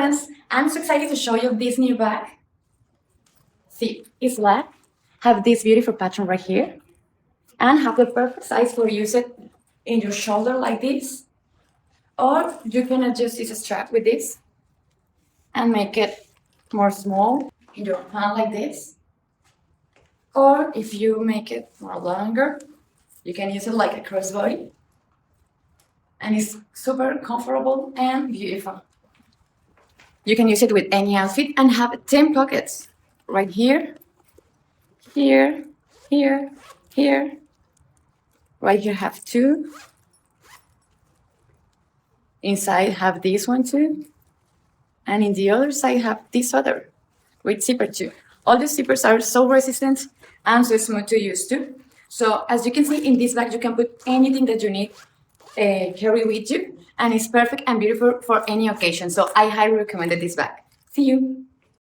friends, I'm so excited to show you this new bag. See, it's black, have this beautiful pattern right here, and have the perfect size for use it in your shoulder like this. Or you can adjust this strap with this and make it more small in your hand like this. Or if you make it more longer, you can use it like a crossbody. And it's super comfortable and beautiful. You can use it with any outfit and have 10 pockets. Right here, here, here, here. Right here have 2. Inside have this one too. And in the other side have this other with zipper too. All the zippers are so resistant and so smooth to use too. So as you can see in this bag, you can put anything that you need carry with you, and it's perfect and beautiful for any occasion. So I highly recommend this bag. See you.